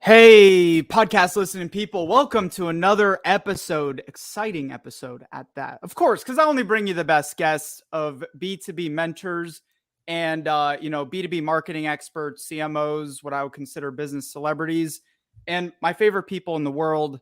Hey, podcast listening people, welcome to another episode, exciting episode at that. Of course, because I only bring you the best guests of B2B mentors and, B2B marketing experts, CMOs, what I would consider business celebrities, and my favorite people in the world,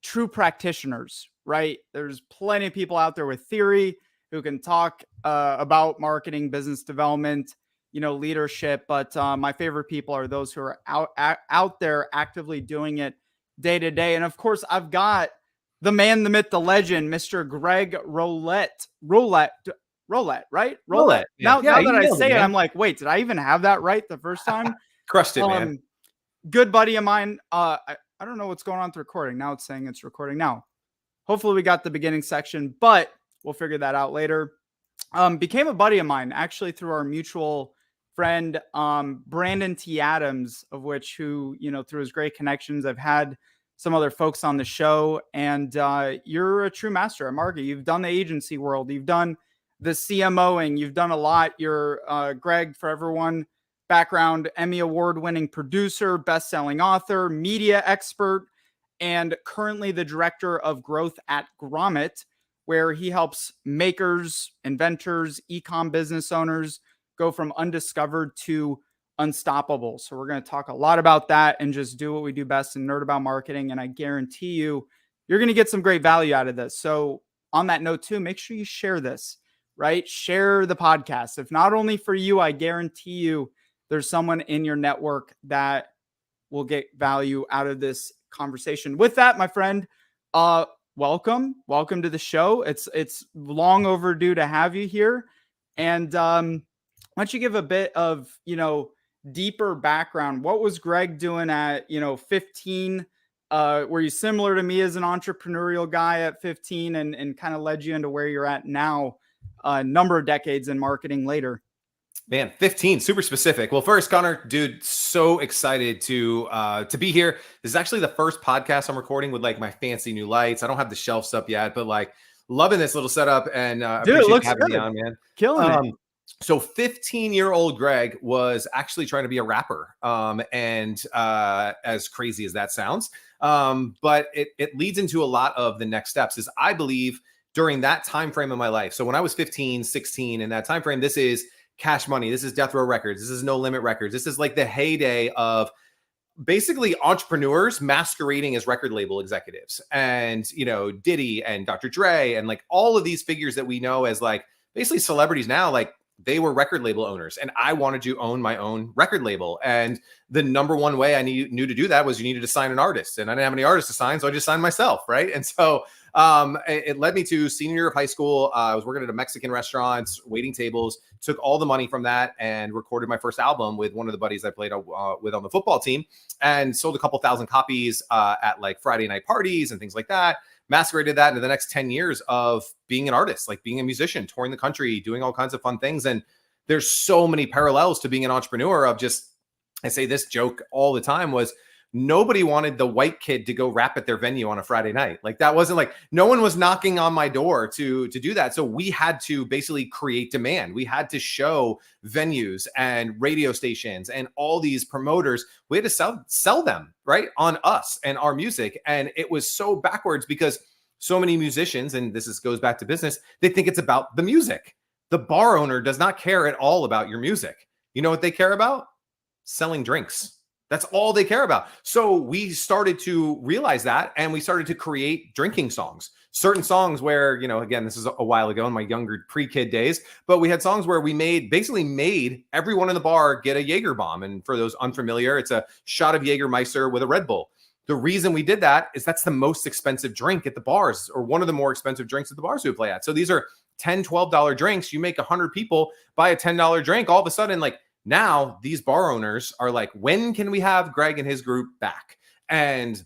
true practitioners, right? There's plenty of people out there with theory who can talk about marketing, business development, leadership. But my favorite people are those who are out there actively doing it day to day. And of course, I've got the man, the myth, the legend, Mr. Greg Rollett. Rollett, right? Rollett. Yeah. Now you that I nailed say it, it, man. I'm like, wait, did I even have that right the first time? Crushed it, man. Good buddy of mine. I don't know what's going on with the recording. Now it's saying it's recording now. Hopefully we got the beginning section, but we'll figure that out later. Became a buddy of mine actually through our mutual friend, Brandon T. Adams, of which through his great connections, I've had some other folks on the show. And you're a true master at marketing. You've done the agency world. You've done the CMOing. You've done a lot. You're Greg, for everyone, background, Emmy Award-Winning Producer, best-selling author, media expert, and currently the director of growth at Grommet, where he helps makers, inventors, eComm business owners go from undiscovered to unstoppable. So we're going to talk a lot about that and just do what we do best and nerd about marketing. And I guarantee you're going to get some great value out of this. So on that note too, make sure you share this, right? Share the podcast. If not only for you, I guarantee you there's someone in your network that will get value out of this conversation. With that, my friend, welcome to the show. It's long overdue to have you here. And why don't you give a bit of deeper background? What was Greg doing at 15? Were you similar to me as an entrepreneurial guy at 15 and kind of led you into where you're at now, a number of decades in marketing later? Man, 15, super specific. Well, first, Connor, dude, so excited to be here. This is actually the first podcast I'm recording with like my fancy new lights. I don't have the shelves up yet, but like loving this little setup and dude, appreciate having me on, man. Killing it. So 15-year-old Greg was actually trying to be a rapper. And as crazy as that sounds, but it leads into a lot of the next steps is I believe during that time frame of my life. So when I was 15, 16 in that time frame, this is Cash Money. This is Death Row Records. This is No Limit Records. This is like the heyday of basically entrepreneurs masquerading as record label executives and, Diddy and Dr. Dre and like all of these figures that we know as like basically celebrities now, like they were record label owners and I wanted to own my own record label. And the number one way I knew to do that was you needed to sign an artist and I didn't have any artists to sign. So I just signed myself. Right. And so it led me to senior year of high school. I was working at a Mexican restaurant, waiting tables, took all the money from that and recorded my first album with one of the buddies I played with on the football team and sold a couple thousand copies at like Friday night parties and things like that. Masqueraded that into the next 10 years of being an artist, like being a musician, touring the country, doing all kinds of fun things. And there's so many parallels to being an entrepreneur of just, I say this joke all the time was nobody wanted the white kid to go rap at their venue on a Friday night. Like that wasn't like, no one was knocking on my door to do that. So we had to basically create demand. We had to show venues and radio stations and all these promoters. We had to sell them right on us and our music. And it was so backwards because so many musicians, and goes back to business, they think it's about the music. The bar owner does not care at all about your music. You know what they care about? Selling drinks. That's all they care about. So we started to realize that and we started to create drinking songs, certain songs where, again, this is a while ago in my younger pre-kid days, but we had songs where we basically made everyone in the bar get a Jaeger bomb. And for those unfamiliar, it's a shot of Jägermeister with a Red Bull. The reason we did that is that's the most expensive drink at the bars or one of the more expensive drinks at the bars we play at. So these are $10, $12 drinks. You make 100 people buy a $10 drink. All of a sudden, like, now these bar owners are like, when can we have Greg and his group back? And,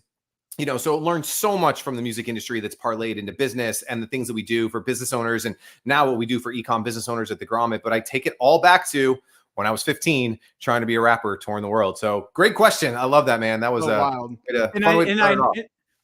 so learned so much from the music industry that's parlayed into business and the things that we do for business owners. And now what we do for eComm business owners at the Grommet. But I take it all back to when I was 15, trying to be a rapper, touring the world. So great question. I love that, man. That was wild. fun way to start it off.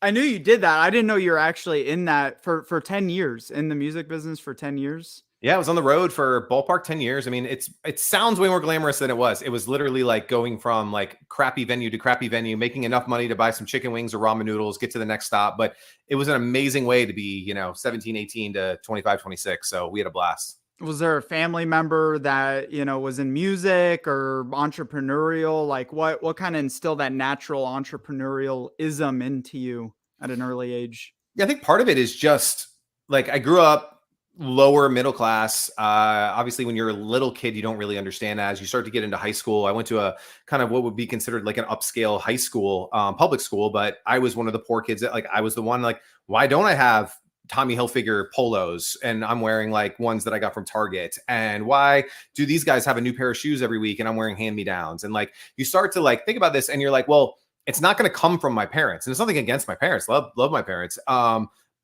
I knew you did that. I didn't know you were actually in that for 10 years, in the music business for 10 years. Yeah, I was on the road for ballpark 10 years. I mean, it sounds way more glamorous than it was. It was literally like going from like crappy venue to crappy venue, making enough money to buy some chicken wings or ramen noodles, get to the next stop. But it was an amazing way to be, 17, 18 to 25, 26. So we had a blast. Was there a family member that, was in music or entrepreneurial? Like what kind of instilled that natural entrepreneurialism into you at an early age? Yeah, I think part of it is just like I grew up lower middle class. Obviously, when you're a little kid, you don't really understand that. As you start to get into high school, I went to a kind of what would be considered like an upscale high school, public school, but I was one of the poor kids that like I was the one like, why don't I have Tommy Hilfiger polos and I'm wearing like ones that I got from Target? And why do these guys have a new pair of shoes every week and I'm wearing hand-me-downs? And like you start to like think about this and you're like, well, it's not going to come from my parents. And it's nothing against my parents. Love my parents.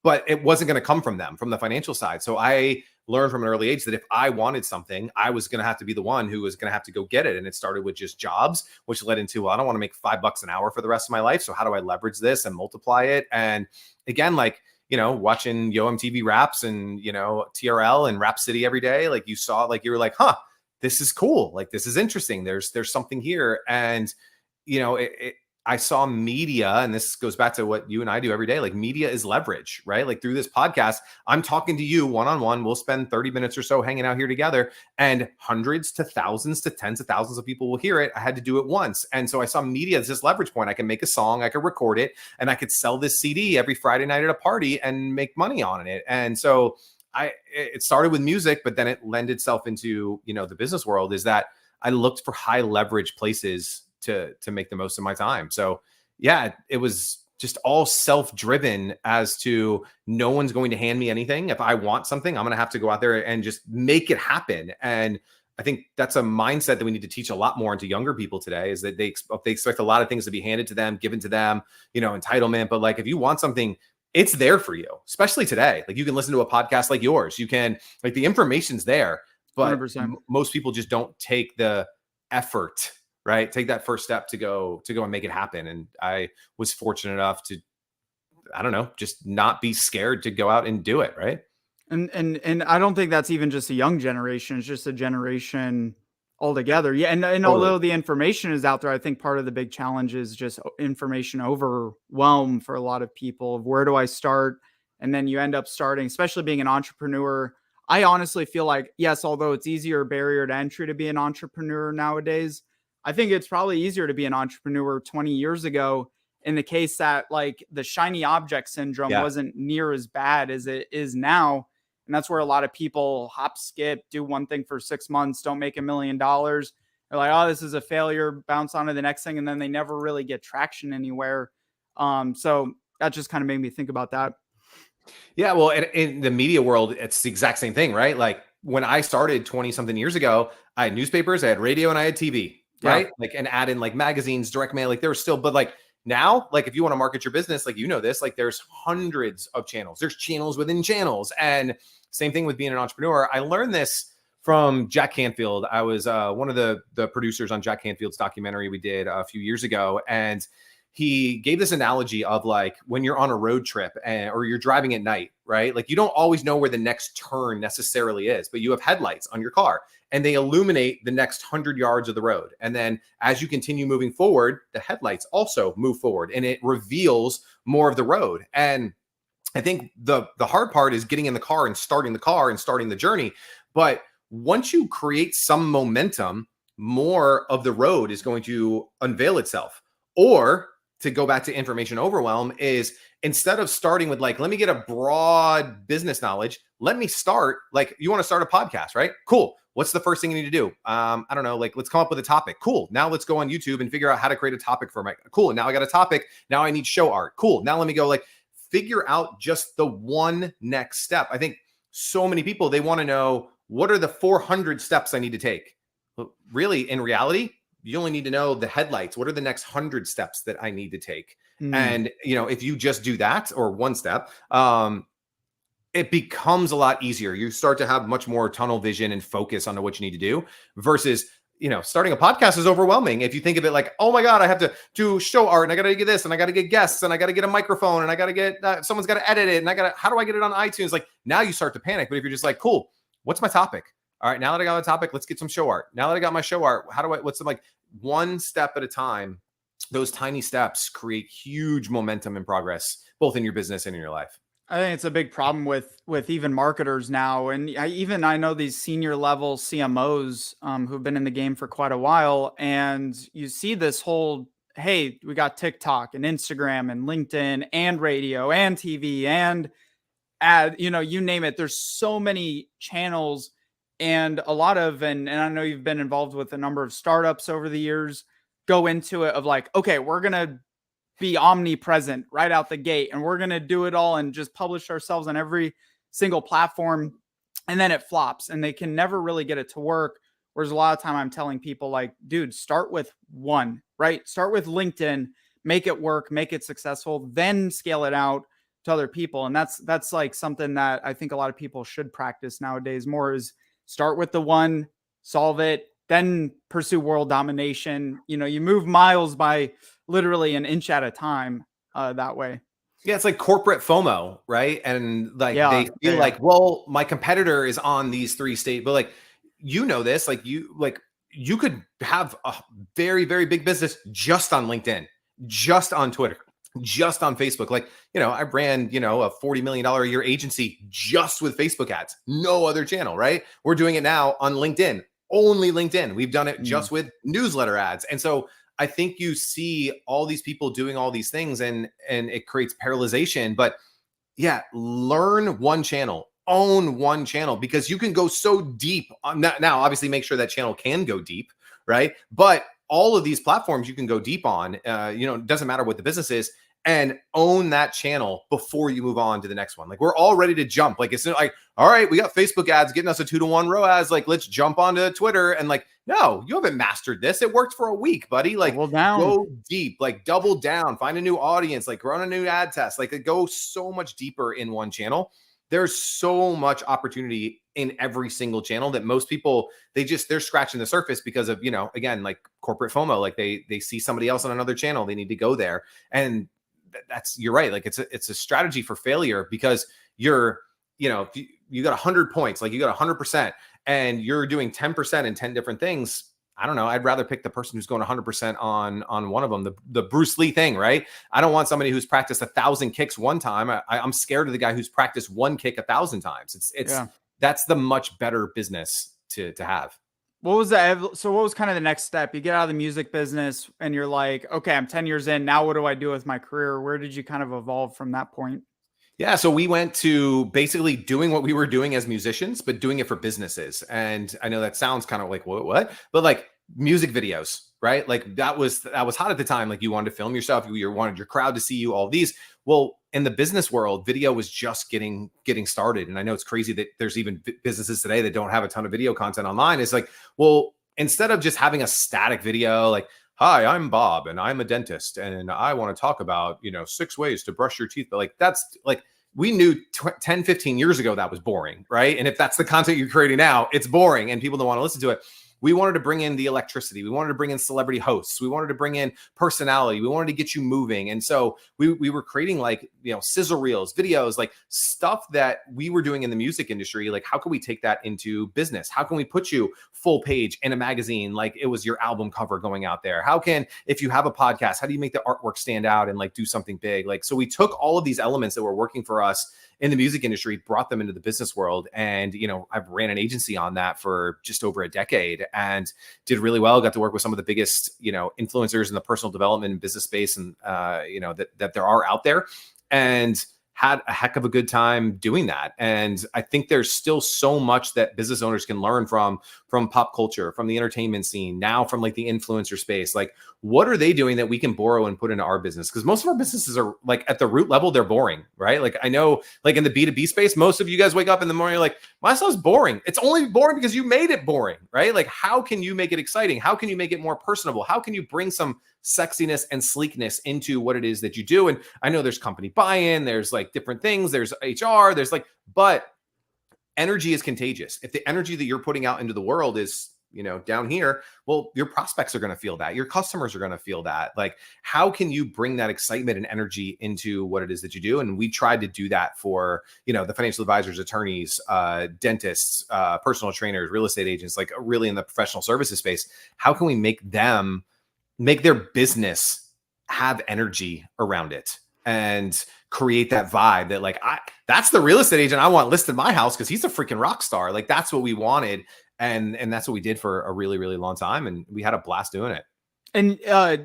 But it wasn't going to come from them, from the financial side. So I learned from an early age that if I wanted something, I was going to have to be the one who was going to have to go get it. And it started with just jobs, which led into, well, I don't want to make $5 an hour for the rest of my life. So how do I leverage this and multiply it? And again, like, watching Yo MTV Raps and, TRL and Rap City every day, like you saw, like you were like, huh, this is cool. Like, this is interesting. There's something here. And, I saw media, and this goes back to what you and I do every day. Like media is leverage, right? Like through this podcast, I'm talking to you one-on-one. We'll spend 30 minutes or so hanging out here together, and hundreds to thousands to tens of thousands of people will hear it. I had to do it once. And so I saw media as this leverage point. I can make a song, I could record it, and I could sell this CD every Friday night at a party and make money on it. And so it started with music, but then it lent itself into, the business world, is that I looked for high leverage places to make the most of my time. So yeah, it was just all self-driven as to no one's going to hand me anything. If I want something, I'm going to have to go out there and just make it happen. And I think that's a mindset that we need to teach a lot more into younger people today, is that they expect a lot of things to be handed to them, given to them, entitlement. But like, if you want something, it's there for you, especially today. Like you can listen to a podcast like yours. You can, like, the information's there, but 100%. Most people just don't take the effort, right? Take that first step to go and make it happen. And I was fortunate enough to, I don't know, just not be scared to go out and do it. Right. And I don't think that's even just a young generation. It's just a generation altogether. Yeah. And Totally. Although the information is out there, I think part of the big challenge is just information overwhelm for a lot of people of where do I start? And then you end up starting, especially being an entrepreneur. I honestly feel like, yes, although it's easier barrier to entry to be an entrepreneur nowadays, I think it's probably easier to be an entrepreneur 20 years ago, in the case that like the shiny object syndrome wasn't near as bad as it is now. And that's where a lot of people hop, skip, do one thing for 6 months, don't make $1 million. They're like, oh, this is a failure, bounce on to the next thing. And then they never really get traction anywhere. So that just kind of made me think about that. Yeah. Well, in the media world, it's the exact same thing, right? Like when I started 20 something years ago, I had newspapers, I had radio, and I had TV. Right. Yeah. Like, and add in like magazines, direct mail, like there was still, but like now, like if you want to market your business, like, this, like there's hundreds of channels, there's channels within channels. And same thing with being an entrepreneur. I learned this from Jack Canfield. I was one of the producers on Jack Canfield's documentary we did a few years ago. And he gave this analogy of like when you're on a road trip or you're driving at night, right? Like you don't always know where the next turn necessarily is, but you have headlights on your car and they illuminate the next 100 yards of the road. And then as you continue moving forward, the headlights also move forward and it reveals more of the road. And I think the hard part is getting in the car and starting the journey. But once you create some momentum, more of the road is going to unveil itself. Or to go back to information overwhelm, is instead of starting with like, let me get a broad business knowledge, let me start like, you want to start a podcast, right? Cool. What's the first thing you need to do? I don't know. Like, let's come up with a topic. Cool. Now let's go on YouTube and figure out how to create a topic for my, cool. Now I got a topic. Now I need show art. Cool. Now let me go like figure out just the one next step. I think so many people, they want to know, what are the 400 steps I need to take? Well, really, in reality, you only need to know the headlights. What are the next 100 steps that I need to take? And, if you just do that or one step, it becomes a lot easier. You start to have much more tunnel vision and focus on what you need to do versus, starting a podcast is overwhelming. If you think of it like, oh my God, I have to do show art and I got to get this and I got to get guests and I got to get a microphone and I got to get someone's got to edit it and how do I get it on iTunes? Like now you start to panic. But if you're just like, cool, what's my topic? All right, now that I got my topic, let's get some show art. Now that I got my show art, what's like one step at a time? Those tiny steps create huge momentum and progress, both in your business and in your life. I think it's a big problem with even marketers now, and I know these senior level CMOs who've been in the game for quite a while, and you see this whole, hey, we got TikTok and Instagram and LinkedIn and radio and TV and ad, you name it. There's so many channels, and a lot of, and I know you've been involved with a number of startups over the years, go into it of like, okay, we're gonna be omnipresent right out the gate and we're going to do it all and just publish ourselves on every single platform, and then it flops and they can never really get it to work. Whereas a lot of time I'm telling people like, dude, start with one, right? Start with LinkedIn, make it work, make it successful, then scale it out to other people. And that's like something that I think a lot of people should practice nowadays more, is start with the one, solve it, then pursue world domination. You move miles by literally an inch at a time that way. Yeah, it's like corporate FOMO, right? And like they feel like, well, my competitor is on these 3 states, but like, this, like you could have a very, very big business just on LinkedIn, just on Twitter, just on Facebook. Like, I ran, a $40 million a year agency just with Facebook ads, no other channel, right? We're doing it now on LinkedIn, only LinkedIn. We've done it just with newsletter ads. And so I think you see all these people doing all these things and it creates paralyzation. But yeah, learn one channel, own one channel, because you can go so deep. Now, obviously make sure that channel can go deep, right? But all of these platforms you can go deep on, it doesn't matter what the business is, and own that channel before you move on to the next one. Like we're all ready to jump. Like it's like, all right, we got Facebook ads getting us a 2-to-1 ROAS. Like let's jump onto Twitter. And like, no, you haven't mastered this. It worked for a week, buddy. Like go deep, like double down, find a new audience, like run a new ad test, like go so much deeper in one channel. There's so much opportunity in every single channel that most people, they're scratching the surface because of, again, like corporate FOMO, like they see somebody else on another channel. They need to go there. And you're right. Like it's a strategy for failure, because you got 100 points, like you got 100% and you're doing 10% in 10 different things. I don't know. I'd rather pick the person who's going 100% on one of them, the Bruce Lee thing, right? I don't want somebody who's practiced 1,000 kicks one time. I'm scared of the guy who's practiced one kick 1,000 times. That's the much better business to have. What was that? So what was kind of the next step? You get out of the music business and you're like, okay, I'm 10 years in. Now what do I do with my career? Where did you kind of evolve from that point? Yeah. So we went to basically doing what we were doing as musicians, but doing it for businesses. And I know that sounds kind of like what? But like music videos, right? Like that was hot at the time. Like you wanted to film yourself. You wanted your crowd to see you, all these. Well, in the business world, video was just getting started. And I know it's crazy that there's even businesses today that don't have a ton of video content online. It's like, well, instead of just having a static video, like, hi, I'm Bob and I'm a dentist and I want to talk about, 6 ways to brush your teeth. But like, that's like, we knew 10, 15 years ago that was boring, right? And if that's the content you're creating now, it's boring and people don't want to listen to it. We wanted to bring in the electricity. We wanted to bring in celebrity hosts. We wanted to bring in personality. We wanted to get you moving. And so we were creating like, sizzle reels, videos, like stuff that we were doing in the music industry. Like, how can we take that into business? How can we put you full page in a magazine? Like it was your album cover going out there. If you have a podcast, how do you make the artwork stand out and like do something big? Like, so we took all of these elements that were working for us in the music industry, brought them into the business world. And, I've ran an agency on that for just over a decade and did really well. Got to work with some of the biggest, influencers in the personal development and business space and, that there are out there, and had a heck of a good time doing that. And I think there's still so much that business owners can learn from pop culture, from the entertainment scene, now from like the influencer space. Like, what are they doing that we can borrow and put into our business? Because most of our businesses are like at the root level, they're boring, right? Like I know like in the B2B space, most of you guys wake up in the morning, you're like, my stuff's boring. It's only boring because you made it boring, right? Like, how can you make it exciting? How can you make it more personable? How can you bring some sexiness and sleekness into what it is that you do? And I know there's company buy-in, there's like different things, there's HR, but energy is contagious. If the energy that you're putting out into the world is down here, well, your prospects are going to feel that, your customers are going to feel that. Like, how can you bring that excitement and energy into what it is that you do? And we tried to do that for, the financial advisors, attorneys, dentists, personal trainers, real estate agents, like really in the professional services space. How can we make their business have energy around it and create that vibe that like, that's the real estate agent I want listed in my house because he's a freaking rock star. Like, that's what we wanted. And that's what we did for a really, really long time. And we had a blast doing it. And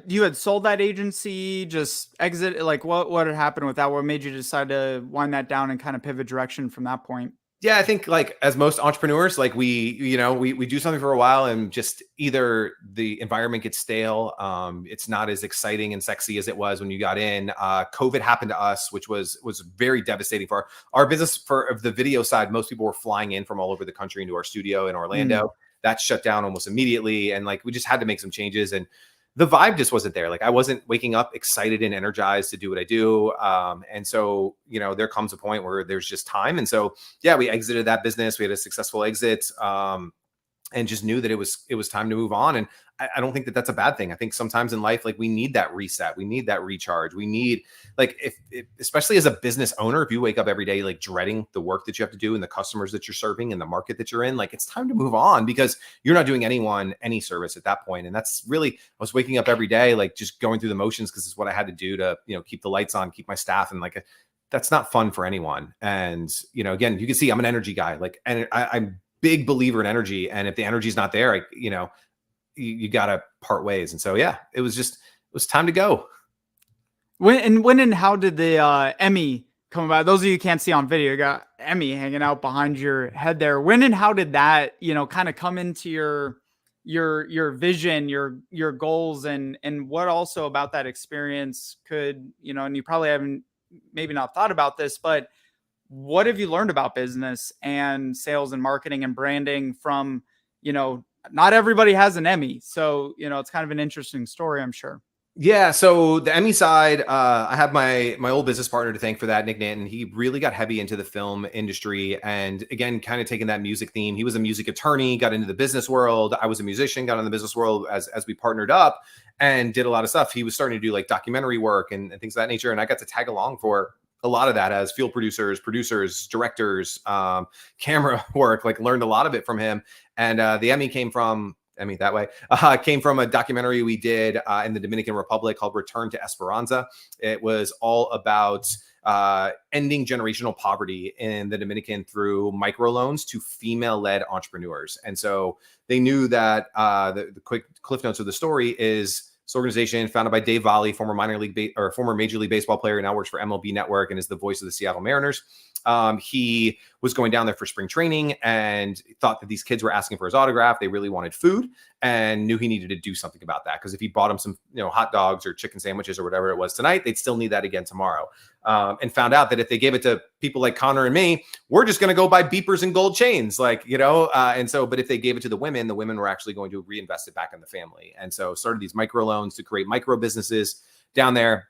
you had sold that agency, just exit, like what had happened with that? What made you decide to wind that down and kind of pivot direction from that point? Yeah, I think like as most entrepreneurs, like we do something for a while and just either the environment gets stale. It's not as exciting and sexy as it was when you got in. COVID happened to us, which was very devastating for our business. For the video side, most people were flying in from all over the country into our studio in Orlando. That shut down almost immediately. And like, we just had to make some changes, and the vibe just wasn't there. Like, I wasn't waking up excited and energized to do what I do. And so, there comes a point where there's just time. And so, yeah, we exited that business. We had a successful exit, and just knew that it was time to move on. And I don't think that that's a bad thing. I think sometimes in life, like, we need that reset. We need that recharge. We need, like, if especially as a business owner, if you wake up every day, like, dreading the work that you have to do and the customers that you're serving and the market that you're in, like, it's time to move on because you're not doing anyone any service at that point. And that's really, I was waking up every day, like, just going through the motions because it's what I had to do to, keep the lights on, keep my staff. And like, that's not fun for anyone. And, again, you can see I'm an energy guy, like, and I'm big believer in energy. And if the energy is not there, you got to part ways. And so, yeah, it was time to go. When and how did the Emmy come about? Those of you who can't see on video, you got Emmy hanging out behind your head there. When and how did that, kind of come into your vision, your goals, and what also about that experience could, and you probably haven't maybe not thought about this, but what have you learned about business and sales and marketing and branding from, not everybody has an Emmy. So, it's kind of an interesting story, I'm sure. Yeah. So the Emmy side, I have my old business partner to thank for that, Nick Nanton. He really got heavy into the film industry. And again, kind of taking that music theme. He was a music attorney, got into the business world. I was a musician, got in the business world as we partnered up and did a lot of stuff. He was starting to do like documentary work and things of that nature. And I got to tag along for a lot of that as field producers, directors, camera work, like learned a lot of it from him. And the Emmy came from a documentary we did in the Dominican Republic called Return to Esperanza. It was all about ending generational poverty in the Dominican through microloans to female-led entrepreneurs. And so they knew that the quick cliff notes of the story is this organization founded by Dave Volley, former Major League Baseball player, now works for MLB Network and is the voice of the Seattle Mariners. He was going down there for spring training and thought that these kids were asking for his autograph. They really wanted food and knew he needed to do something about that. Because if he bought them some, hot dogs or chicken sandwiches or whatever it was tonight, they'd still need that again tomorrow. And found out that if they gave it to people like Connor and me, we're just going to go buy beepers and gold chains, but if they gave it to the women were actually going to reinvest it back in the family. And so started these microloans to create micro businesses down there.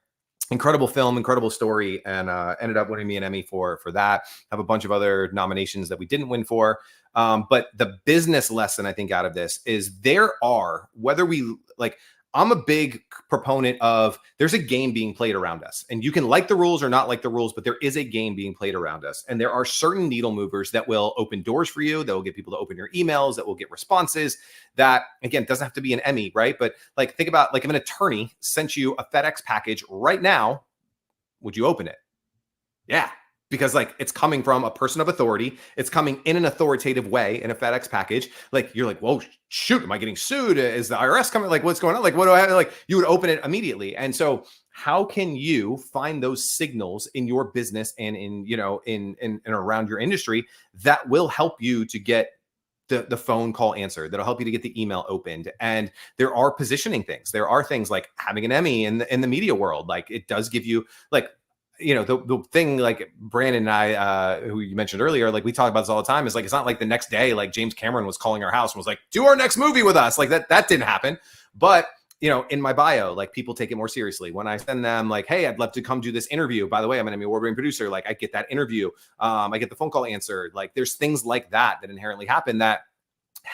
Incredible film, incredible story, and ended up winning me an Emmy for that. Have a bunch of other nominations that we didn't win for. But the business lesson I think out of this is I'm a big proponent of there's a game being played around us, and you can like the rules or not like the rules, but there is a game being played around us. And there are certain needle movers that will open doors for you, that will get people to open your emails, that will get responses that, again, doesn't have to be an Emmy, right? But like, think about like if an attorney sent you a FedEx package right now, would you open it? Yeah. Because like it's coming from a person of authority. It's coming in an authoritative way in a FedEx package. Like you're like, whoa, shoot, am I getting sued? Is the IRS coming? Like what's going on? Like what do I have? Like you would open it immediately. And so how can you find those signals in your business and in around your industry that will help you to get the phone call answered, that'll help you to get the email opened? And there are positioning things. There are things like having an Emmy in the media world. Like it does give you like, the thing like Brandon and I, who you mentioned earlier, like we talk about this all the time, is like, it's not like the next day, like James Cameron was calling our house and was like, do our next movie with us. Like that didn't happen. But, in my bio, like people take it more seriously. When I send them like, hey, I'd love to come do this interview. By the way, I'm an Emmy Award-Winning Producer. Like I get that interview. I get the phone call answered. Like there's things like that inherently happen that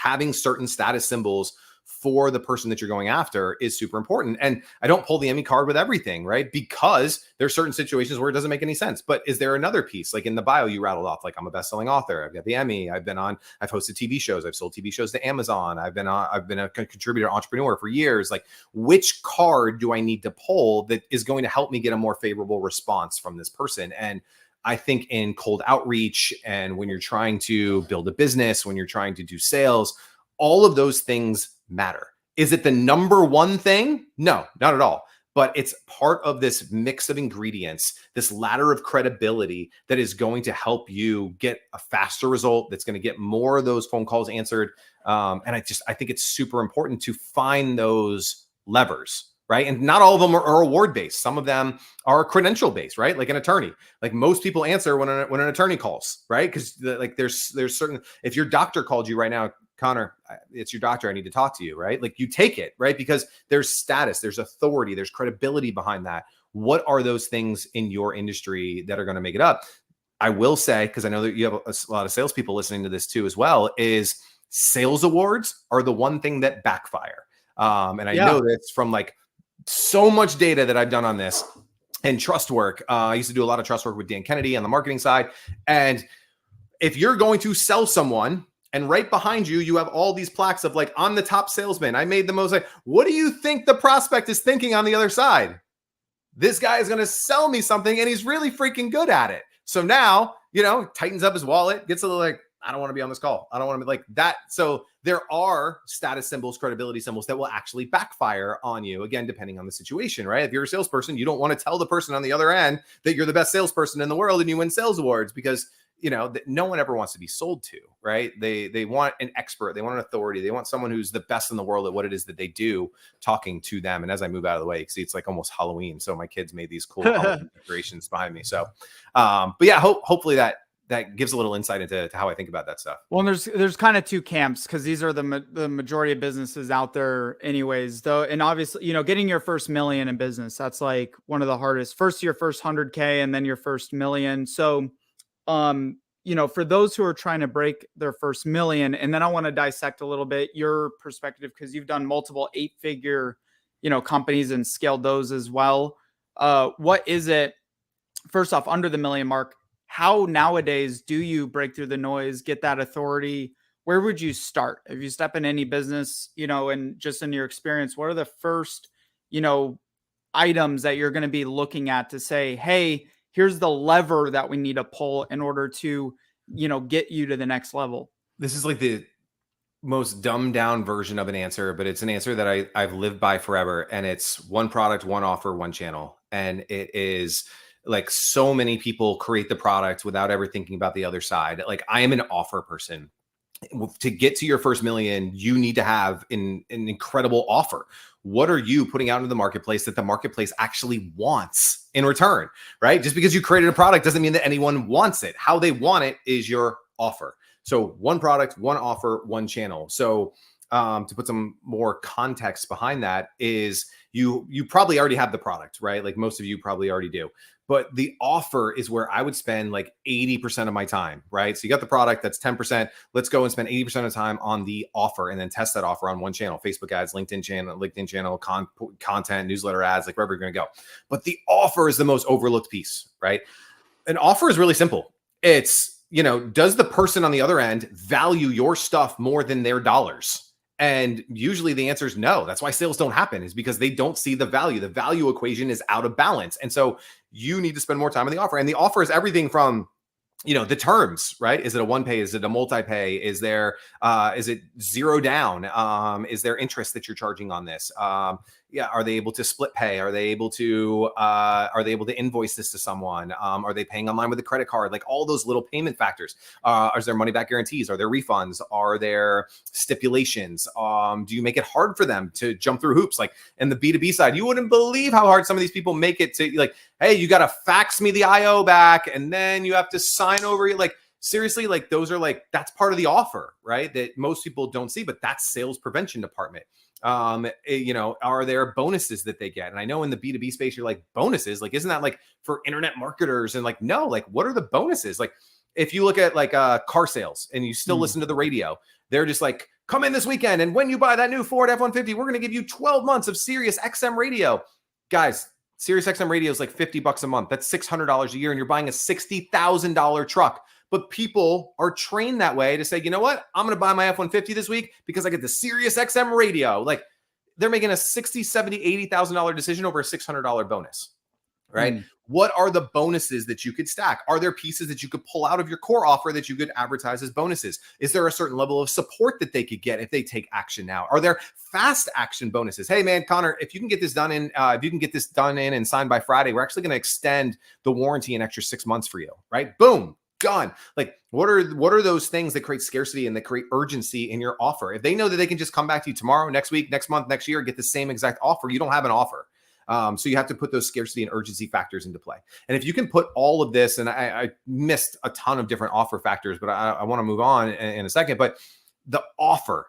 having certain status symbols for the person that you're going after is super important. And I don't pull the Emmy card with everything, right? Because there's certain situations where it doesn't make any sense. But is there another piece? Like in the bio, you rattled off, like, I'm a best-selling author. I've got the Emmy. I've hosted TV shows. I've sold TV shows to Amazon. I've been a contributor entrepreneur for years. Like, which card do I need to pull that is going to help me get a more favorable response from this person? And I think in cold outreach, and when you're trying to build a business, when you're trying to do sales, all of those things matter. Is it the number one thing? No, not at all. But it's part of this mix of ingredients, this ladder of credibility that is going to help you get a faster result, that's going to get more of those phone calls answered. And I think it's super important to find those levers, right? And not all of them are award-based. Some of them are credential-based, right? Like an attorney. Like most people answer when an attorney calls, right? Because there's certain, if your doctor called you right now, Connor, it's your doctor, I need to talk to you, right? Like you take it, right? Because there's status, there's authority, there's credibility behind that. What are those things in your industry that are going to make it up? I will say, because I know that you have a lot of salespeople listening to this too as well, is sales awards are the one thing that backfire. And I know this from like so much data that I've done on this and trust work. I used to do a lot of trust work with Dan Kennedy on the marketing side. And if you're going to sell someone, and right behind you, you have all these plaques of like, I'm the top salesman. I made the most. Like, what do you think the prospect is thinking on the other side? This guy is going to sell me something and he's really freaking good at it. So now, tightens up his wallet, gets a little like, I don't want to be on this call. I don't want to be like that. So there are status symbols, credibility symbols that will actually backfire on you. Again, depending on the situation, right? If you're a salesperson, you don't want to tell the person on the other end that you're the best salesperson in the world and you win sales awards, because that no one ever wants to be sold to, right? They want an expert. They want an authority. They want someone who's the best in the world at what it is that they do, talking to them. And as I move out of the way, see, it's like almost Halloween. So my kids made these cool Halloween decorations behind me. So, but yeah, hopefully that gives a little insight into how I think about that stuff. Well, there's kind of two camps, because these are the majority of businesses out there anyways, though. And obviously, getting your first million in business, that's like one of the hardest. First, your first 100K and then your first million. So, for those who are trying to break their first million, and then I want to dissect a little bit your perspective, because you've done multiple 8-figure, companies and scaled those as well. What is it, first off, under the million mark? How nowadays do you break through the noise, get that authority? Where would you start? If you step in any business, and just in your experience, what are the first, items that you're going to be looking at to say, hey, here's the lever that we need to pull in order to, get you to the next level? This is like the most dumbed down version of an answer, but it's an answer that I've lived by forever. And it's one product, one offer, one channel. And it is like, so many people create the product without ever thinking about the other side. Like, I am an offer person. To get to your first million, you need to have an incredible offer. What are you putting out into the marketplace that the marketplace actually wants in return, right? Just because you created a product doesn't mean that anyone wants it. How they want it is your offer. So one product, one offer, one channel. So to put some more context behind that, is you probably already have the product, right? Like most of you probably already do. But the offer is where I would spend like 80% of my time, right? So you got the product, that's 10%. Let's go and spend 80% of the time on the offer, and then test that offer on one channel: Facebook ads, LinkedIn channel, content, newsletter ads, like wherever you're going to go. But the offer is the most overlooked piece, right? An offer is really simple. It's, does the person on the other end value your stuff more than their dollars? And usually the answer is no. That's why sales don't happen, is because they don't see the value. The value equation is out of balance. And so you need to spend more time on the offer. And the offer is everything from, the terms, right? Is it a one pay? Is it a multi-pay? Is it zero down? Is there interest that you're charging on this? Are they able to split pay? Are they able to invoice this to someone? Are they paying online with a credit card? Like all those little payment factors. Is there money back guarantees? Are there refunds? Are there stipulations? Do you make it hard for them to jump through hoops? Like in the B2B side, you wouldn't believe how hard some of these people make it to, like, hey, you got to fax me the IO back, and then you have to sign over. Like, seriously, like those are like, that's part of the offer, right? That most people don't see, but that's sales prevention department. Are there bonuses that they get? And I know in the B2B space, you're like, bonuses, like, isn't that like for internet marketers? And like, no, like, what are the bonuses? Like, if you look at like car sales and you still listen to the radio, they're just like, come in this weekend, and when you buy that new Ford F-150, we're going to give you 12 months of Sirius XM radio. Guys, Sirius XM radio is like $50 a month. That's $600 a year, and you're buying a $60,000 truck. But people are trained that way to say, you know what? I'm going to buy my F-150 this week because I get the Sirius XM radio. Like, they're making a $60,000, $70,000, $80,000 decision over a $600 bonus, right? What are the bonuses that you could stack? Are there pieces that you could pull out of your core offer that you could advertise as bonuses? Is there a certain level of support that they could get if they take action now? Are there fast action bonuses? Hey man, Connor, if you can get this done in, and signed by Friday, we're actually going to extend the warranty an extra 6 months for you, right? Boom, done. Like, what are those things that create scarcity and that create urgency in your offer? If they know that they can just come back to you tomorrow, next week, next month, next year, get the same exact offer, you don't have an offer. So you have to put those scarcity and urgency factors into play. And if you can put all of this, and I missed a ton of different offer factors, but I want to move on in a second. But the offer,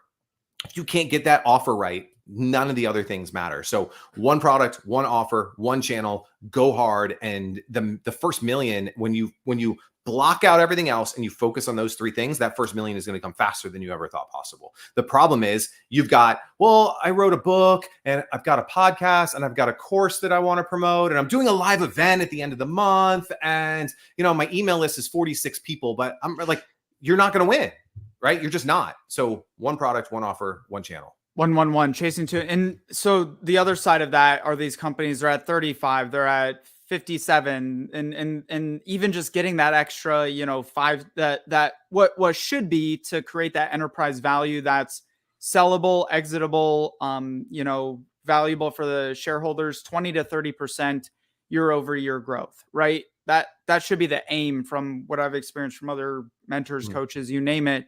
if you can't get that offer right, none of the other things matter. So one product, one offer, one channel, go hard. And the first million, when you block out everything else and you focus on those three things, that first million is going to come faster than you ever thought possible. The problem is you've got, well, I wrote a book and I've got a podcast and I've got a course that I want to promote and I'm doing a live event at the end of the month. And, my email list is 46 people, but I'm like, you're not going to win, right? You're just not. So one product, one offer, one channel. 111 chasing to. And so the other side of that are these companies, they're at 35, they're at 57, and even just getting that extra, five, that what should be to create that enterprise value that's sellable, exitable, valuable for the shareholders, 20 to 30% year over year growth, right? That should be the aim from what I've experienced from other mentors, coaches, you name it.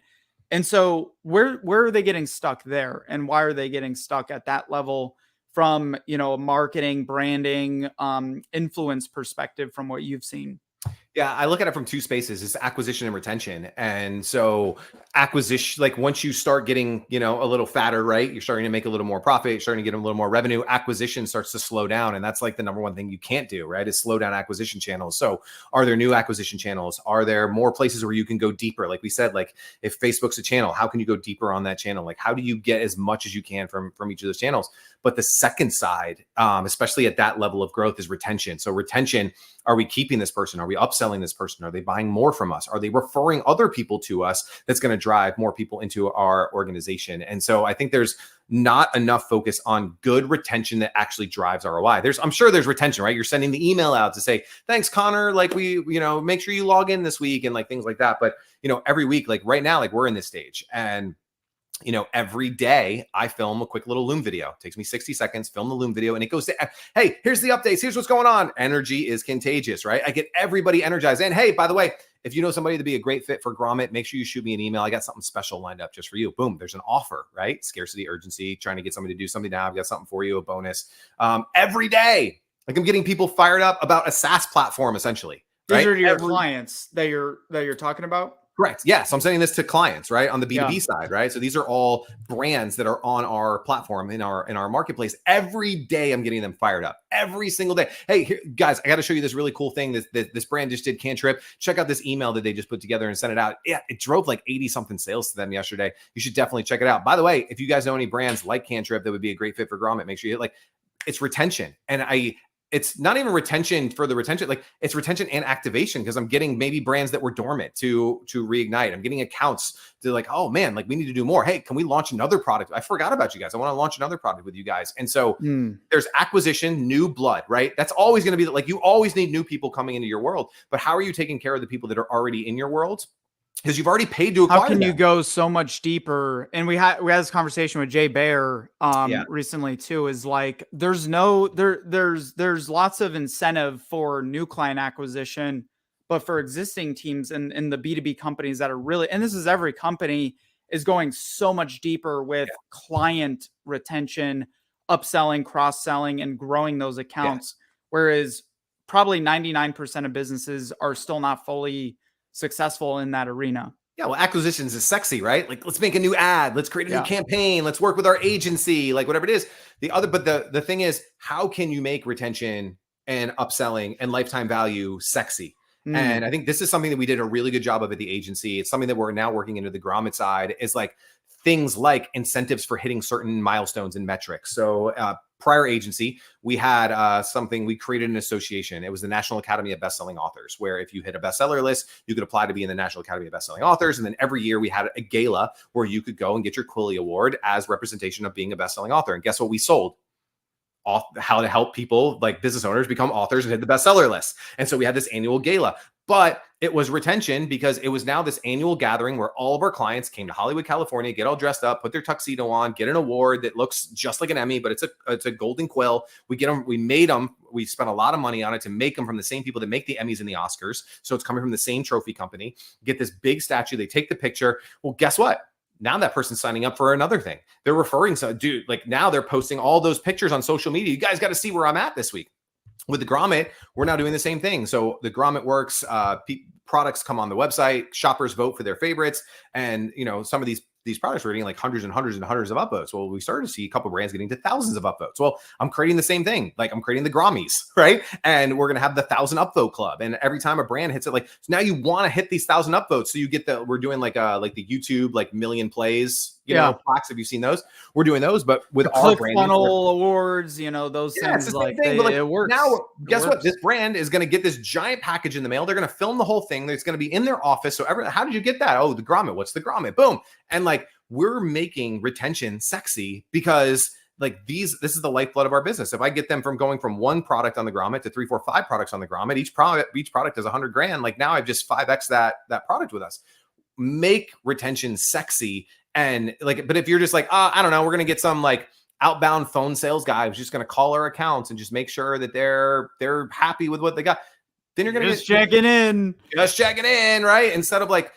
And so where are they getting stuck there? And why are they getting stuck at that level from, a marketing, branding, influence perspective from what you've seen? Yeah, I look at it from two spaces. It's acquisition and retention. And so acquisition, like once you start getting, a little fatter, right? You're starting to make a little more profit, you're starting to get a little more revenue, acquisition starts to slow down. And that's like the number one thing you can't do, right? Is slow down acquisition channels. So are there new acquisition channels? Are there more places where you can go deeper? Like we said, like if Facebook's a channel, how can you go deeper on that channel? Like how do you get as much as you can from each of those channels? But the second side, especially at that level of growth, is retention. So retention, are we keeping this person? Are we upselling this person? Are they buying more from us? Are they referring other people to us? That's going to drive more people into our organization. And so I think there's not enough focus on good retention that actually drives ROI. I'm sure there's retention, right? You're sending the email out to say, thanks, Connor. Like make sure you log in this week and like things like that. But, every week, like right now, like we're in this stage and every day I film a quick little Loom video. It takes me 60 seconds, film the Loom video, and it goes to, hey, here's the updates. Here's what's going on. Energy is contagious, right? I get everybody energized. And hey, by the way, if you know somebody to be a great fit for Grommet, make sure you shoot me an email. I got something special lined up just for you. Boom, there's an offer, right? Scarcity, urgency, trying to get somebody to do something now. I've got something for you, a bonus. Every day, like I'm getting people fired up about a SaaS platform, essentially. These are your clients that you're talking about? Correct. Yes. I'm sending this to clients, right? On the B2B side, right? So these are all brands that are on our platform in our marketplace. Every day I'm getting them fired up every single day. Hey, here, guys, I got to show you this really cool thing. This brand just did Cantrip. Check out this email that they just put together and sent it out. Yeah, it drove like 80 something sales to them yesterday. You should definitely check it out. By the way, if you guys know any brands like Cantrip that would be a great fit for Grommet, make sure you hit it's retention. And it's not even retention for the retention, like it's retention and activation because I'm getting maybe brands that were dormant to reignite. I'm getting accounts to like, oh man, like we need to do more. Hey, can we launch another product? I forgot about you guys. I want to launch another product with you guys. And so there's acquisition, new blood, right? That's always going to be like, you always need new people coming into your world, but how are you taking care of the people that are already in your world? Because you've already paid to acquire How can them. you go so much deeper? And we had this conversation with Jay Baer recently too, is like there's lots of incentive for new client acquisition, but for existing teams and the B2B companies that are really, and this is every company, is going so much deeper with client retention, upselling, cross-selling, and growing those accounts. Whereas probably 99% of businesses are still not fully successful in that arena. Yeah, well, acquisitions is sexy, right? Like, let's make a new ad, let's create a new campaign, let's work with our agency, like whatever it is. But the thing is, how can you make retention and upselling and lifetime value sexy? And I think this is something that we did a really good job of at the agency. It's something that we're now working into the Grommet side, is like things like incentives for hitting certain milestones and metrics. So prior agency, we had something, we created an association. It was the National Academy of Bestselling Authors, where if you hit a bestseller list, you could apply to be in the National Academy of Bestselling Authors. And then every year we had a gala where you could go and get your Quilly Award as representation of being a bestselling author. And guess what we sold? How to help people, like business owners, become authors and hit the bestseller list. And so we had this annual gala, but it was retention because it was now this annual gathering where all of our clients came to Hollywood, California, get all dressed up, put their tuxedo on, get an award that looks just like an Emmy, but it's a golden quill. We get them, we made them, we spent a lot of money on it to make them from the same people that make the Emmys and the Oscars. So it's coming from the same trophy company. Get this big statue, they take the picture. Well, guess what? Now that person's signing up for another thing. They're referring to, dude, like now they're posting all those pictures on social media. You guys got to see where I'm at this week. With the Grommet, we're now doing the same thing. So the Grommet works, products come on the website, shoppers vote for their favorites. And, you know, some of these products were getting like hundreds and hundreds and hundreds of upvotes. Well, we started to see a couple brands getting to thousands of upvotes. Well, I'm creating the same thing. Like I'm creating the Grommies, right? And we're going to have the 1,000 upvote club. And every time a brand hits it, like, so now you want to hit these 1,000 upvotes. So you get we're doing like the YouTube, like million plays, you know, plaques. Have you seen those? We're doing those, but with our brand funnel awards, you know, those things like, it works. Now, guess what? This brand is going to get this giant package in the mail. They're going to film the whole thing. It's going to be in their office. So how did you get that? Oh, the Grommet. What's the Grommet? Boom. And like, we're making retention sexy because like this is the lifeblood of our business. If I get them from going from one product on the Grommet to 3, 4, 5 products on the Grommet, each product is $100,000. Like now I've just 5x that product with us. Make retention sexy. And like, but if you're just like, I don't know, we're going to get some like outbound phone sales guy who's just going to call our accounts and just make sure that they're happy with what they got. Then you're going to just checking in, right? Instead of like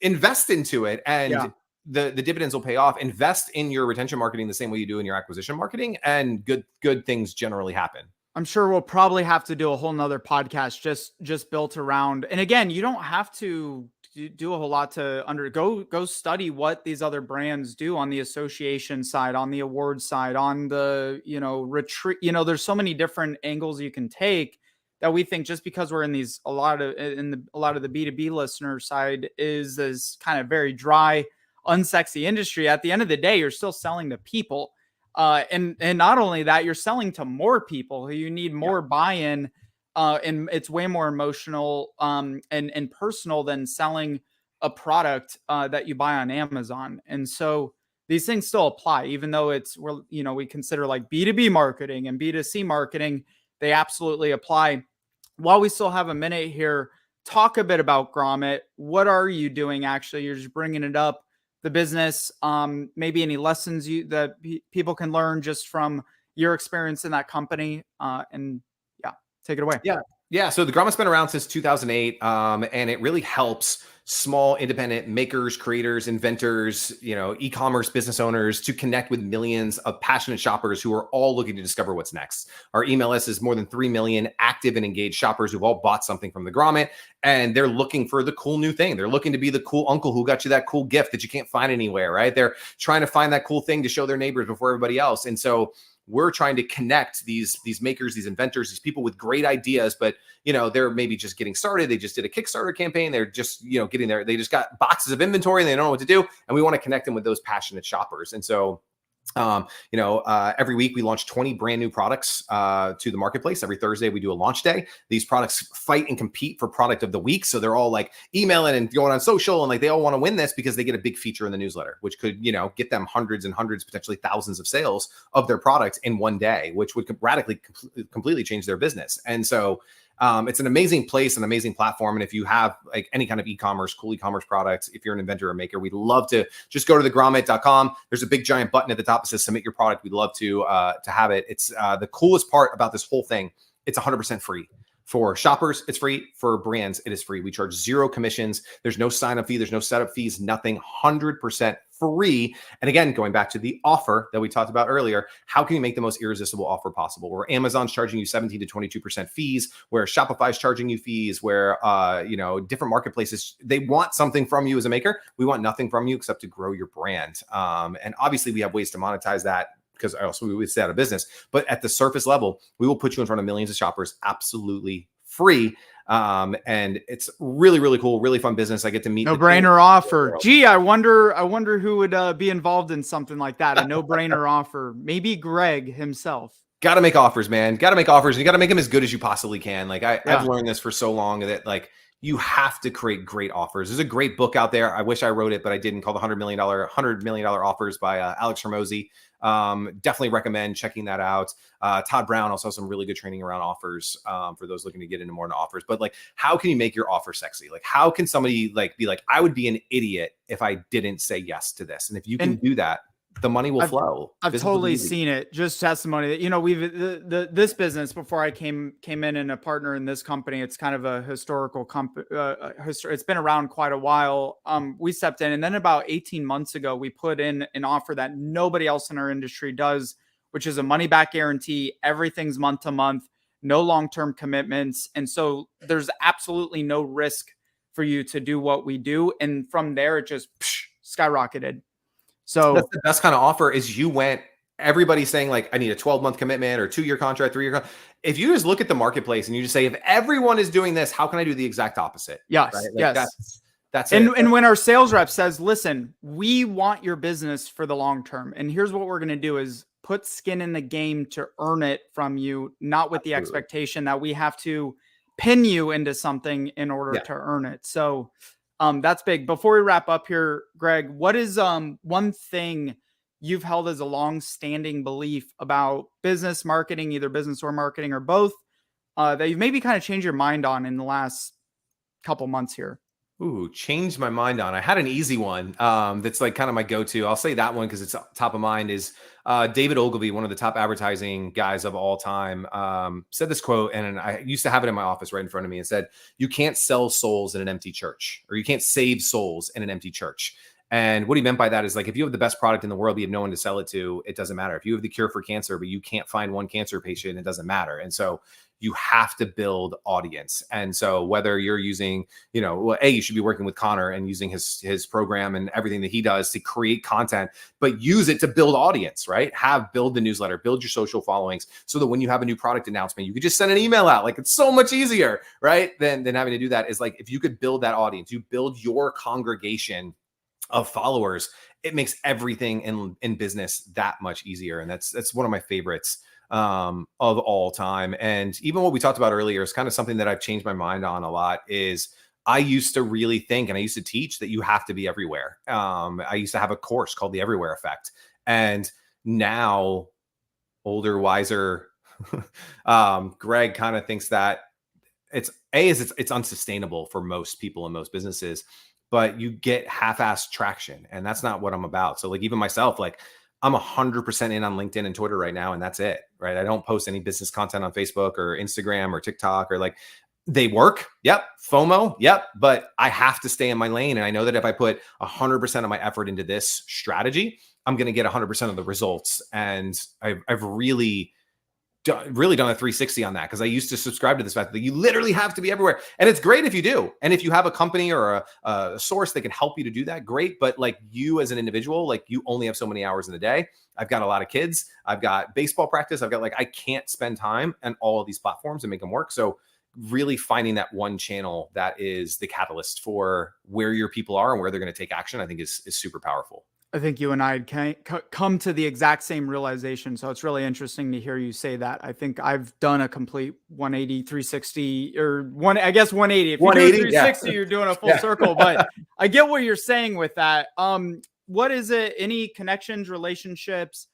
invest into it, and the dividends will pay off. Invest in your retention marketing the same way you do in your acquisition marketing, and good things generally happen. I'm sure we'll probably have to do a whole nother podcast just built around. And again, you don't have to do a whole lot to go study what these other brands do on the association side, on the award side, on the, you know, retreat. You know, there's so many different angles you can take that we think just because we're in a lot of the B2B listener side is this kind of very dry, unsexy industry. At the end of the day, you're still selling to people. And not only that, you're selling to more people who you need more buy-in. And it's way more emotional and personal than selling a product that you buy on Amazon. And so these things still apply, even though we consider like B2B marketing and B2C marketing, they absolutely apply. While we still have a minute here, talk a bit about Grommet. What are you doing actually? You're just bringing it up, the business, maybe any lessons that people can learn just from your experience in that company, and take it away. Yeah. So the Grommet's been around since 2008, and it really helps small independent makers, creators, inventors, you know, e-commerce business owners to connect with millions of passionate shoppers who are all looking to discover what's next. Our email list is more than 3 million active and engaged shoppers who've all bought something from the Grommet, and they're looking for the cool new thing. They're looking to be the cool uncle who got you that cool gift that you can't find anywhere, right? They're trying to find that cool thing to show their neighbors before everybody else. And so we're trying to connect these makers, these inventors, these people with great ideas, but you know, they're maybe just getting started. They just did a Kickstarter campaign. They're just, you know, getting there. They just got boxes of inventory and they don't know what to do. And we want to connect them with those passionate shoppers. And so every week we launch 20 brand new products to the marketplace. Every Thursday we do a launch day. These products fight and compete for product of the week. So they're all like emailing and going on social, and like they all want to win this because they get a big feature in the newsletter, which could, you know, get them hundreds and hundreds, potentially thousands of sales of their product in one day, which would radically, completely change their business. And so it's an amazing place, an amazing platform. And if you have like any kind of e-commerce, cool e-commerce products, if you're an inventor or maker, we'd love to just go to thegrommet.com. There's a big giant button at the top that says submit your product. We'd love to have it. It's the coolest part about this whole thing. It's 100% free. For shoppers, it's free. For brands, it is free. We charge 0 commissions. There's no sign-up fee. There's no setup fees, nothing. 100% free. And again, going back to the offer that we talked about earlier, how can you make the most irresistible offer possible? Where Amazon's charging you 17 to 22% fees, where Shopify's charging you fees, where different marketplaces, they want something from you as a maker. We want nothing from you except to grow your brand. And obviously we have ways to monetize that, because else we would stay out of business. But at the surface level, we will put you in front of millions of shoppers absolutely free. And it's really, really cool, really fun business. I get to meet no brainer offer. Gee, I wonder who would be involved in something like that. A no brainer offer. Maybe Greg himself. Got to make offers, man. Got to make offers. You got to make them as good as you possibly can. Like I've Yeah. learned this for so long that like you have to create great offers. There's a great book out there. I wish I wrote it, but I didn't, called $100 million offers by Alex Hormozy. Definitely recommend checking that out. Todd Brown also has some really good training around offers for those looking to get into more into offers. But like, how can you make your offer sexy? Like, how can somebody like be like, I would be an idiot if I didn't say yes to this. And if you can do that, the money will flow. I've totally seen it. Just testimony that, you know, we've this business before I came in and a partner in this company. It's kind of a historical company. It's been around quite a while. We stepped in, and then about 18 months ago, we put in an offer that nobody else in our industry does, which is a money back guarantee. Everything's month to month, no long-term commitments. And so there's absolutely no risk for you to do what we do. And from there, it just skyrocketed. So that's the best kind of offer is you went, everybody's saying like, I need a 12-month commitment or 2-year contract, 3-year contract. If you just look at the marketplace and you just say, if everyone is doing this, how can I do the exact opposite? Yes. Right? Yes. Like that's it. And when our sales rep says, listen, we want your business for the long term. And here's what we're going to do is put skin in the game to earn it from you, not with the expectation that we have to pin you into something in order to earn it. So that's big. Before we wrap up here, Greg, what is one thing you've held as a long-standing belief about business marketing, either business or marketing or both, that you've maybe kind of changed your mind on in the last couple months here? Ooh, changed my mind on. I had an easy one that's like kind of my go-to. I'll say that one because it's top of mind is David Ogilvy, one of the top advertising guys of all time, said this quote, and I used to have it in my office right in front of me. It said, you can't sell souls in an empty church, or you can't save souls in an empty church. And what he meant by that is like, if you have the best product in the world, but you have no one to sell it to, it doesn't matter. If you have the cure for cancer, but you can't find one cancer patient, it doesn't matter. And so you have to build audience. And so whether you're using, you know, well, you should be working with Connor and using his program and everything that he does to create content, but use it to build audience, right? Build the newsletter, build your social followings so that when you have a new product announcement, you could just send an email out. Like it's so much easier, right? Than having to do that. Is like, if you could build that audience, you build your congregation of followers, it makes everything in business that much easier. And that's one of my favorites of all time. And even what we talked about earlier is kind of something that I've changed my mind on a lot. Is I used to really think, and I used to teach, that you have to be everywhere. I used to have a course called The Everywhere Effect. And now older, wiser Greg kind of thinks that it's unsustainable for most people in most businesses, but you get half-assed traction, and that's not what I'm about. So like even myself, like I'm 100% in on LinkedIn and Twitter right now, and that's it, right? I don't post any business content on Facebook or Instagram or TikTok, or like they work. Yep. FOMO. Yep. But I have to stay in my lane. And I know that if I put 100% of my effort into this strategy, I'm going to get 100% of the results. And I've really done a 360 on that, because I used to subscribe to this fact that you literally have to be everywhere. And it's great if you do. And if you have a company or a source that can help you to do that, great. But like you as an individual, like you only have so many hours in the day. I've got a lot of kids. I've got baseball practice. I've got I can't spend time on all of these platforms and make them work. So really finding that one channel that is the catalyst for where your people are and where they're going to take action, I think is super powerful. I think you and I can come to the exact same realization. So it's really interesting to hear you say that. I think I've done a complete 180, 360, or 180. If you do 360, you're doing a full circle. But I get what you're saying with that. What is it? Any connections, relationships,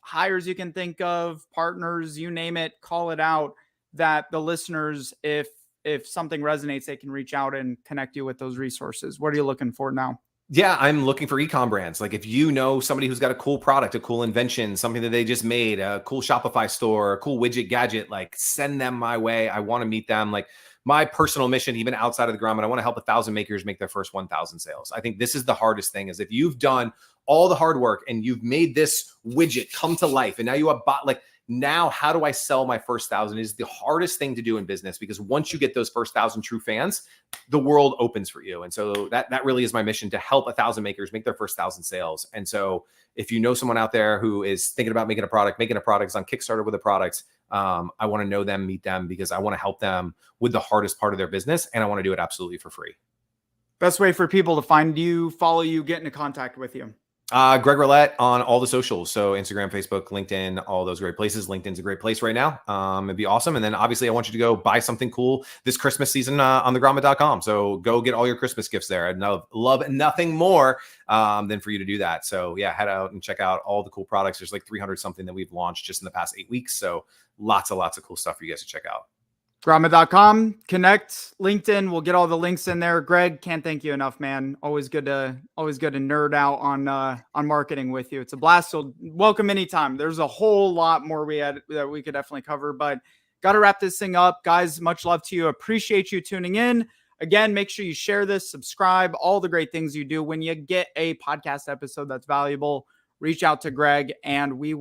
hires you can think of, partners, you name it, call it out, that the listeners, if something resonates, they can reach out and connect you with those resources. What are you looking for now? Yeah, I'm looking for eComm brands. Like if you know somebody who's got a cool product, a cool invention, something that they just made, a cool Shopify store, a cool widget gadget, like send them my way. I want to meet them. Like my personal mission, even outside of the Grommet, I want to help 1,000 makers make their first 1,000 sales. I think this is the hardest thing, is if you've done all the hard work and you've made this widget come to life, and now you have now how do I sell my first 1,000 is the hardest thing to do in business, because once you get those first 1,000 true fans, the world opens for you. And so that really is my mission, to help 1,000 makers make their first 1,000 sales. And so if you know someone out there who is thinking about making a product is on Kickstarter with a product, I want to know them, meet them, because I want to help them with the hardest part of their business. And I want to do it absolutely for free. Best way for people to find you, follow you, get into contact with you. Greg Rollett on all the socials. So Instagram, Facebook, LinkedIn, all those great places. LinkedIn's a great place right now. It'd be awesome. And then obviously I want you to go buy something cool this Christmas season on the Grommet.com. So go get all your Christmas gifts there. I'd love nothing more than for you to do that. So yeah, head out and check out all the cool products. There's like 300 something that we've launched just in the past 8 weeks. So lots of cool stuff for you guys to check out. Grommet.com, connect, LinkedIn. We'll get all the links in there. Greg, can't thank you enough, man. Always good to nerd out on marketing with you. It's a blast. So welcome anytime. There's a whole lot more that we could definitely cover, but got to wrap this thing up, guys. Much love to you. Appreciate you tuning in. Again, make sure you share this, subscribe, all the great things you do. When you get a podcast episode that's valuable, reach out to Greg, and we will.